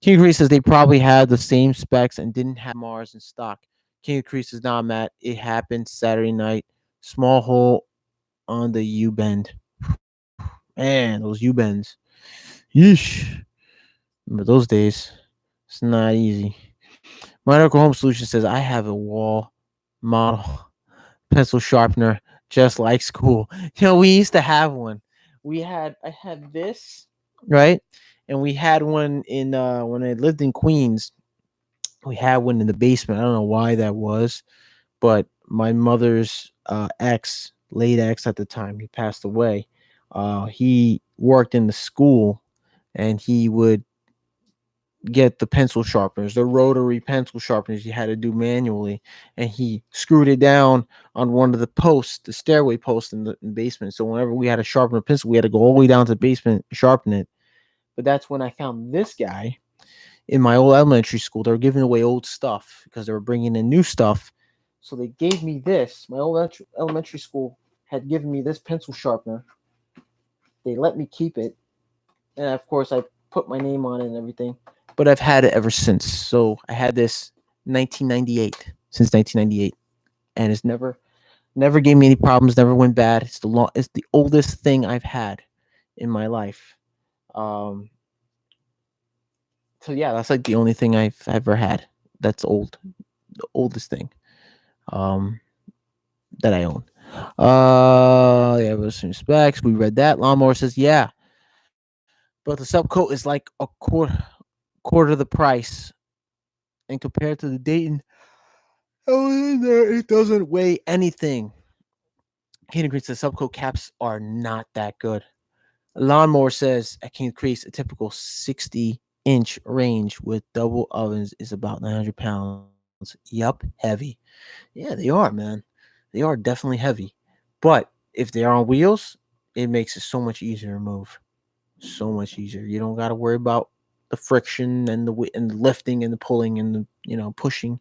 King of the Crease says they probably had the same specs and didn't have Mars in stock. King of the Crease says, nah, Matt, it happened Saturday night. Small hole on the U-bend. Man, those U-bends. Yeesh. Remember those days. It's not easy. Medical Home Solution says, I have a wall model pencil sharpener just like school. We used to have one. I had this, right? And we had one in when I lived in Queens. We had one in the basement. I don't know why that was, but my mother's late ex at the time, he passed away. He worked in the school, and he would get the pencil sharpeners, the rotary pencil sharpeners you had to do manually, and he screwed it down on one of the posts, the stairway post in the basement. So whenever we had to sharpen a pencil, we had to go all the way down to the basement, sharpen it. But that's when I found this guy. in my old elementary school. They were giving away old stuff because they were bringing in new stuff. So they gave me this. My old elementary school had given me this pencil sharpener. They let me keep it, and of course I put my name on it and everything. But I've had it ever since. So I had this 1998 since 1998, and it's never gave me any problems. Never went bad. It's the oldest thing I've had in my life. Um, so yeah, that's like the only thing I've ever had that's old, the oldest thing um, that I own. Yeah, with some specs. We read that. Lawnmower says, yeah, but the subcoat is like a quarter the price, and compared to the Dayton, it doesn't weigh anything. King agrees the subcoat caps are not that good. Lawnmower says it can increase a typical 60-inch range with double ovens is about 900 pounds. Yup, heavy. Yeah, they are, man. They are definitely heavy. But if they are on wheels, it makes it so much easier to move. So much easier. You don't got to worry about the friction and and the lifting and the pulling and the pushing.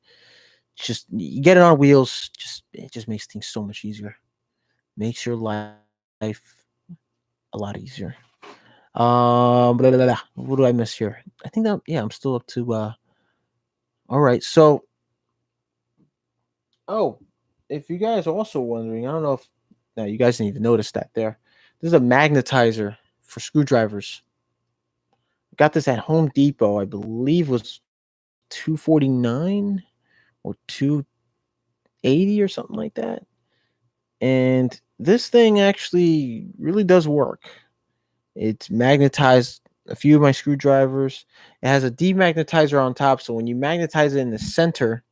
Just you get it on wheels. It just makes things so much easier. Makes your life a lot easier. Blah, blah, blah. What do I miss here? I think that yeah, I'm still up to. All right, so oh, if you guys are also wondering, I don't know if no, you guys didn't even notice that there. This is a magnetizer for screwdrivers. Got this at Home Depot. I believe was 249 or 280 or something like that. And this thing actually really does work. It's magnetized a few of my screwdrivers. It has a demagnetizer on top, so when you magnetize it in the center,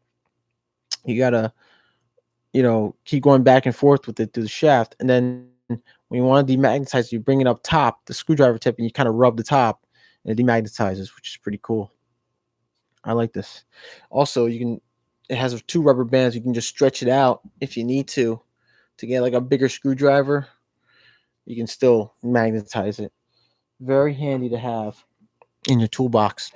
you gotta, keep going back and forth with it through the shaft. And then when you want to demagnetize, you bring it up top, the screwdriver tip, and you kind of rub the top, and it demagnetizes, which is pretty cool. I like this. Also, it has two rubber bands. You can just stretch it out if you need to get like a bigger screwdriver. You can still magnetize it. Very handy to have in your toolbox.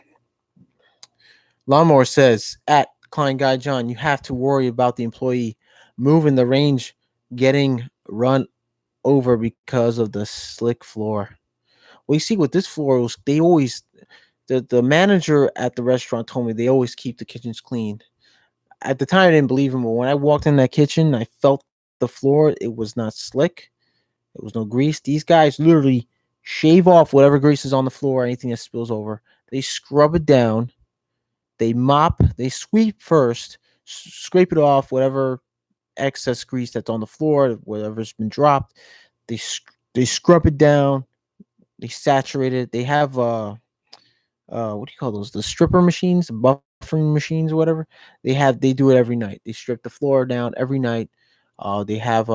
Lawnmower says at Klein Guy John, you have to worry about the employee moving the range, getting run over because of the slick floor. Well, you see, with this floor, they always the manager at the restaurant told me they always keep the kitchens clean. At the time, I didn't believe him, but when I walked in that kitchen, I felt the floor. It was not slick. There was no grease. These guys literally shave off whatever grease is on the floor, anything that spills over. They scrub it down. They mop. They sweep first, scrape it off whatever excess grease that's on the floor, whatever's been dropped. They scrub it down. They saturate it. They have what do you call those? The stripper machines, the buffering machines, or whatever. They do it every night. They strip the floor down every night. They have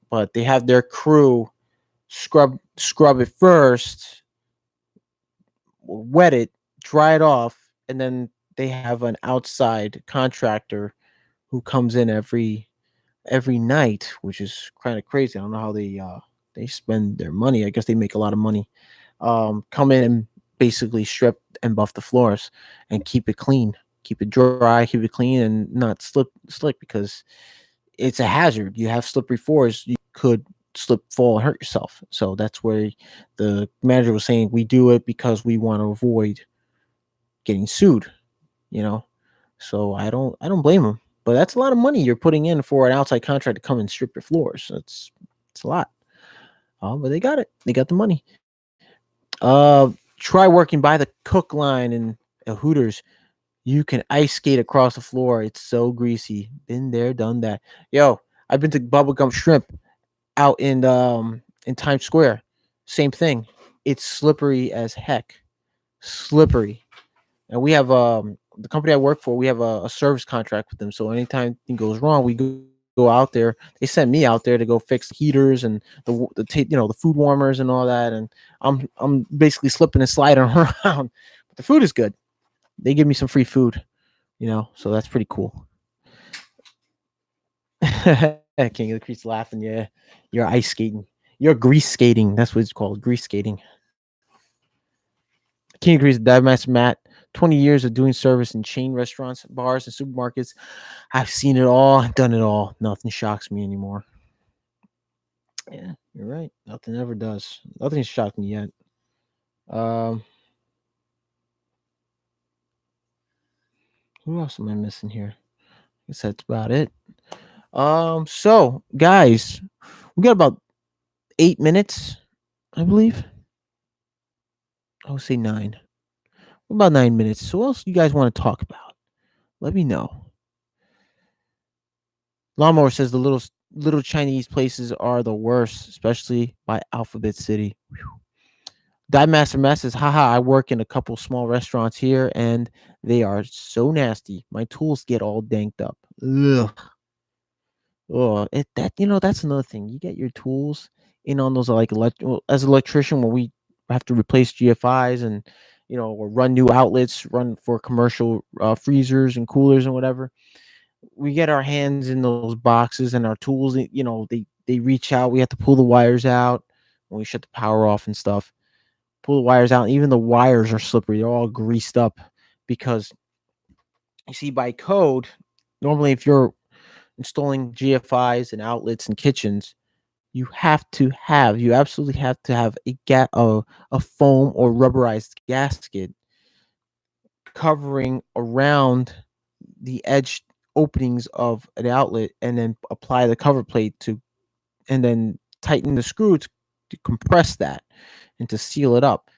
but they have their crew scrub it first, wet it, dry it off, and then they have an outside contractor who comes in every night, which is kind of crazy. I don't know how they spend their money. I guess they make a lot of money. Come in and basically strip and buff the floors and keep it clean, keep it dry, keep it clean, and not slick because it's a hazard. You have slippery floors, you could slip, fall, and hurt yourself. So that's where the manager was saying we do it because we want to avoid getting sued. You know, so I don't blame them. But that's a lot of money you're putting in for an outside contract to come and strip your floors. It's a lot. But they got it. They got the money. Try working by the cook line in a Hooters. You can ice skate across the floor. It's so greasy. Been there, done that. Yo, I've been to Bubblegum Shrimp out in Times Square. Same thing. It's slippery as heck. Slippery. And we have the company I work for, we have a service contract with them. So anytime anything goes wrong, we go out there. They send me out there to go fix the heaters and the food warmers and all that. And I'm basically slipping and sliding around. But the food is good. They give me some free food, so that's pretty cool. King of the Creeks laughing. Yeah, you're ice skating. You're grease skating. That's what it's called. Grease skating. King agrees. Dive Master Matt 20 years of doing service in chain restaurants, bars, and supermarkets. I've seen it all, done it all. Nothing shocks me anymore. Yeah, you're right. Nothing ever does. Nothing's shocked me yet. Um, who else am I missing here? I guess that's about it. So guys, we got about 8 minutes, I believe. I would say nine. About 9 minutes. So what else you guys want to talk about? Let me know. Lawnmower says the little Chinese places are the worst, especially by Alphabet City. Die Master Mess says, haha, I work in a couple small restaurants here and they are so nasty. My tools get all danked up. Ugh. Oh, that's another thing. You get your tools in on those as an electrician when we have to replace GFIs and or run new outlets, run for commercial freezers and coolers and whatever. We get our hands in those boxes and our tools, they reach out. We have to pull the wires out when we shut the power off and stuff. Pull the wires out. Even the wires are slippery. They're all greased up because you see by code, normally if you're installing GFIs and outlets and kitchens, you absolutely have to have a foam or rubberized gasket covering around the edge openings of an outlet, and then apply the cover plate and then tighten the screw to compress that and to seal it up.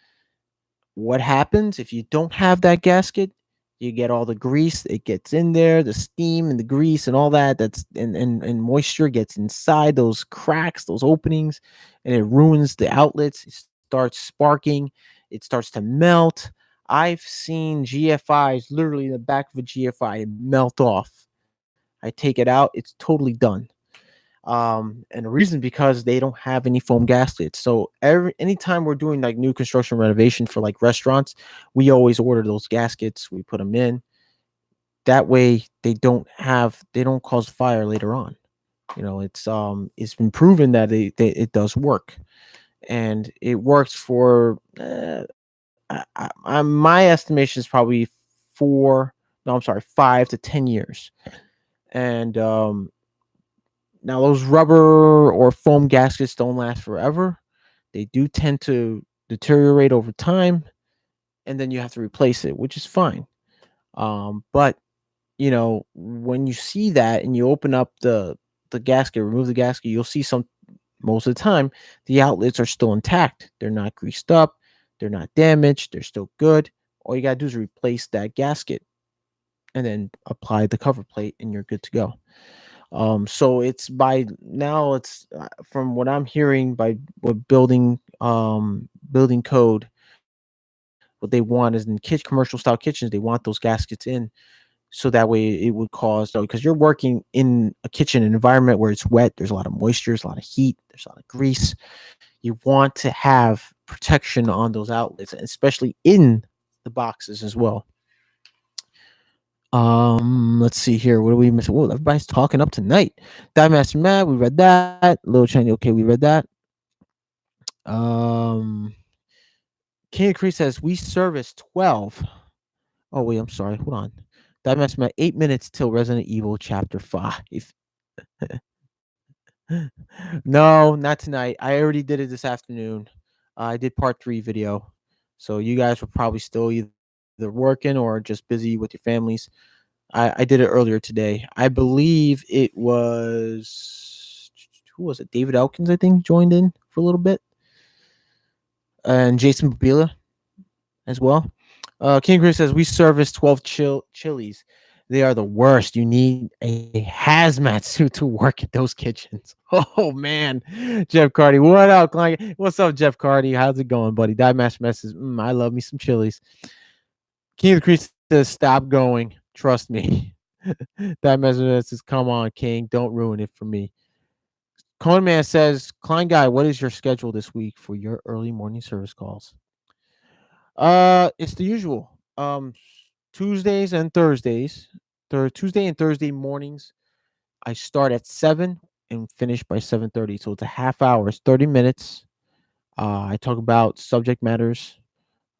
What happens if you don't have that gasket? You get all the grease, it gets in there, the steam and the grease and all that, and moisture gets inside those cracks, those openings, and it ruins the outlets. It starts sparking, it starts to melt. I've seen GFIs, literally the back of a GFI, melt off. I take it out, it's totally done. And the reason because they don't have any foam gaskets. So anytime we're doing like new construction renovation for like restaurants, we always order those gaskets. We put them in. That way they don't cause fire later on. It's been proven that it does work, and it works for my estimation is probably 5 to 10 years. And now those rubber or foam gaskets don't last forever. They do tend to deteriorate over time, and then you have to replace it, which is fine. But when you see that and you open up the gasket, remove the gasket, you'll see most of the time the outlets are still intact. They're not greased up, they're not damaged, they're still good. All you gotta do is replace that gasket and then apply the cover plate, and you're good to go. So it's by now it's from what I'm hearing by what building code, what they want is in commercial style kitchens, they want those gaskets in, so that way it would cause, because you're working in a kitchen environment where it's wet, there's a lot of moisture, there's a lot of heat, there's a lot of grease. You want to have protection on those outlets, especially in the boxes as well. Let's see here. What are we missing? Whoa, everybody's talking up tonight. Die Master Matt, we read that. Little Chinese, okay, we read that. Um, King of Cree says we service 12. Oh wait, I'm sorry. Hold on. Die Master Matt, 8 minutes till Resident Evil Chapter 5. No, not tonight. I already did it this afternoon. I did part 3 video. So you guys were probably still either working or just busy with your families. I did it earlier today. I believe it was, who was it? David Elkins, I think, joined in for a little bit, and Jason Babila as well. King Chris says we service 12 chilies. They are the worst. You need a hazmat suit to work at those kitchens. Oh man, Jeff Cardy, what up? What's up, Jeff Cardy? How's it going, buddy? Die Master Messes. I love me some chilies. King of the Creek says stop going. Trust me. That measurement says, come on, King. Don't ruin it for me. Coin Man says, Klein Guy, what is your schedule this week for your early morning service calls? It's the usual. Tuesdays and Thursdays. Tuesday and Thursday mornings, I start at 7 and finish by 7:30. So it's a half hour, it's 30 minutes. I talk about subject matters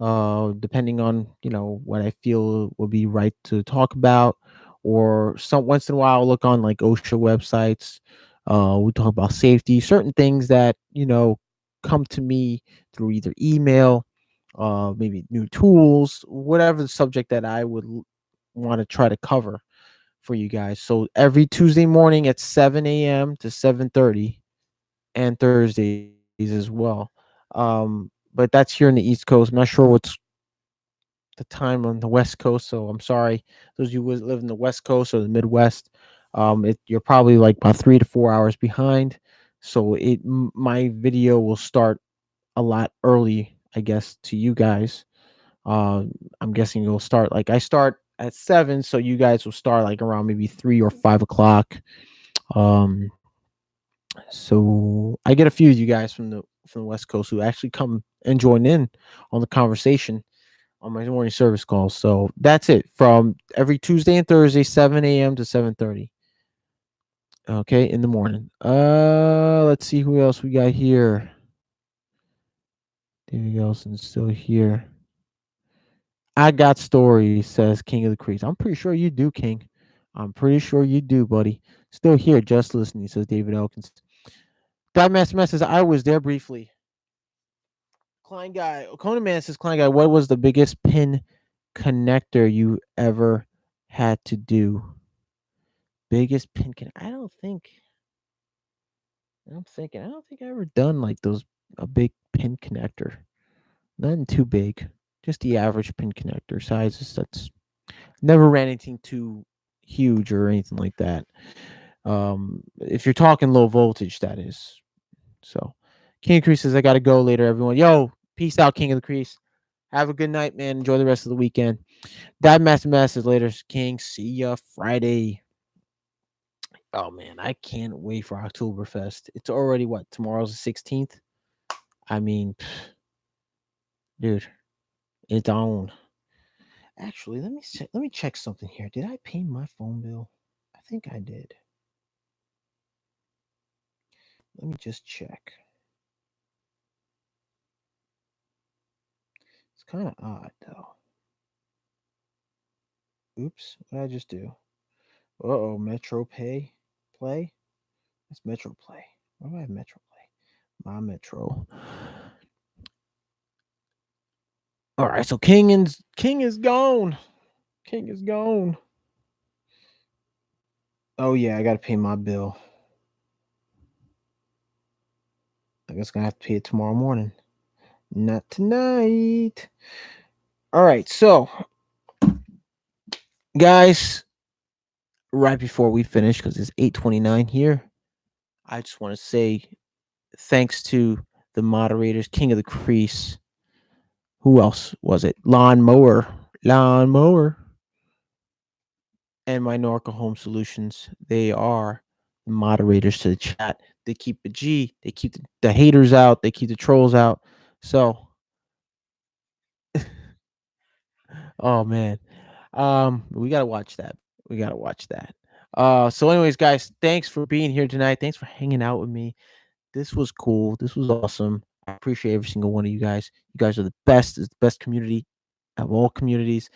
depending on what I feel would be right to talk about. Or some once in a while, I'll look on like OSHA websites. We talk about safety, certain things that come to me through either email, maybe new tools, whatever the subject that I would want to try to cover for you guys. So every Tuesday morning at 7 a.m. to 7:30, and Thursdays as well. But that's here in the East Coast. I'm not sure what's the time on the West Coast, so I'm sorry. Those of you who live in the West Coast or the Midwest, you're probably like about 3 to 4 hours behind. So my video will start a lot early, I guess, to you guys. I'm guessing you'll start like I start at 7, so you guys will start like around maybe 3 or 5 o'clock. Um, so I get a few of you guys from the West Coast who actually come and join in on the conversation on my morning service calls. So that's it from every Tuesday and Thursday, 7 a.m. to 7:30. Okay, in the morning. Let's see who else we got here. David Gelson's still here. I got stories, says King of the Creeks. I'm pretty sure you do, King. I'm pretty sure you do, buddy. Still here, just listening, says David Elkins. Master says, I was there briefly. Klein guy, Conan Man says, Klein guy, what was the biggest pin connector you ever had to do? Biggest pin I don't think. I'm thinking. I don't think I ever done like those a big pin connector. Nothing too big. Just the average pin connector sizes. That's never ran anything too huge or anything like that. If you're talking low voltage, that is. So, King of the Crease says, I got to go later, everyone. Yo, peace out, King of the Crease. Have a good night, man. Enjoy the rest of the weekend. Master says later, King. See ya Friday. Oh, man. I can't wait for Oktoberfest. It's already what? Tomorrow's the 16th? I mean, dude, it's on. Actually, let me check something here. Did I pay my phone bill? I think I did. Let me just check. It's kind of odd though. Oops, what did I just do? Uh-oh, Metro Play? That's Metro Play. Why do I have Metro Play? My Metro. All right, so King is gone. King is gone. Oh yeah, I gotta pay my bill. I guess I'm gonna have to pay it tomorrow morning. Not tonight. All right, so guys, right before we finish, because it's 8:29 here, I just want to say thanks to the moderators, King of the Crease. Who else was it? Lawnmower, and my Norco Home Solutions. They are the moderators to the chat. They keep the G. They keep the haters out. They keep the trolls out. So, oh man, we gotta watch that. We gotta watch that. So anyways, guys, thanks for being here tonight. Thanks for hanging out with me. This was cool. This was awesome. I appreciate every single one of you guys. You guys are the best. It's the best community of all communities.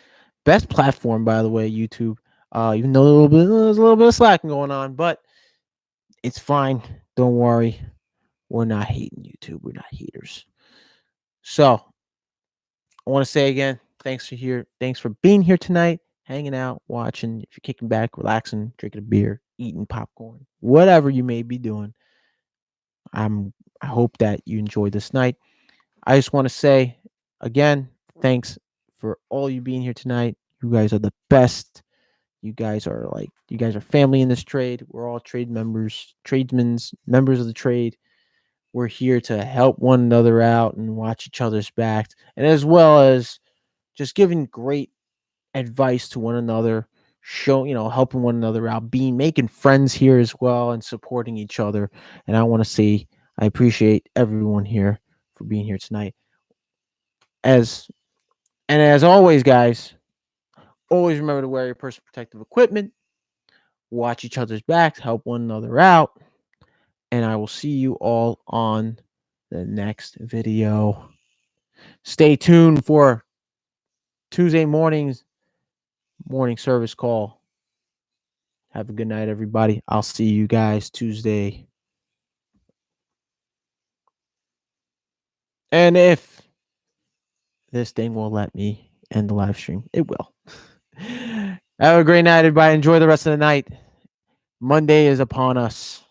Best platform, by the way, YouTube. Even though there's a little bit of slacking going on, but it's fine. Don't worry. We're not hating YouTube. We're not haters. So I want to say again, thanks for here. Thanks for being here tonight, hanging out, watching. If you're kicking back, relaxing, drinking a beer, eating popcorn, whatever you may be doing. I hope that you enjoyed this night. I just want to say again, thanks for all you being here tonight. You guys are the best. You guys are family in this trade. We're all trade members, tradesmen's members of the trade. We're here to help one another out and watch each other's backs, and as well as just giving great advice to one another, helping one another out, making friends here as well, and supporting each other. And I want to say I appreciate everyone here for being here tonight. As always, guys, always remember to wear your personal protective equipment, watch each other's backs, help one another out, and I will see you all on the next video. Stay tuned for Tuesday morning service call. Have a good night, everybody. I'll see you guys Tuesday. And if this thing will let me end the live stream, it will. Have a great night, everybody. Enjoy the rest of the night. Monday is upon us.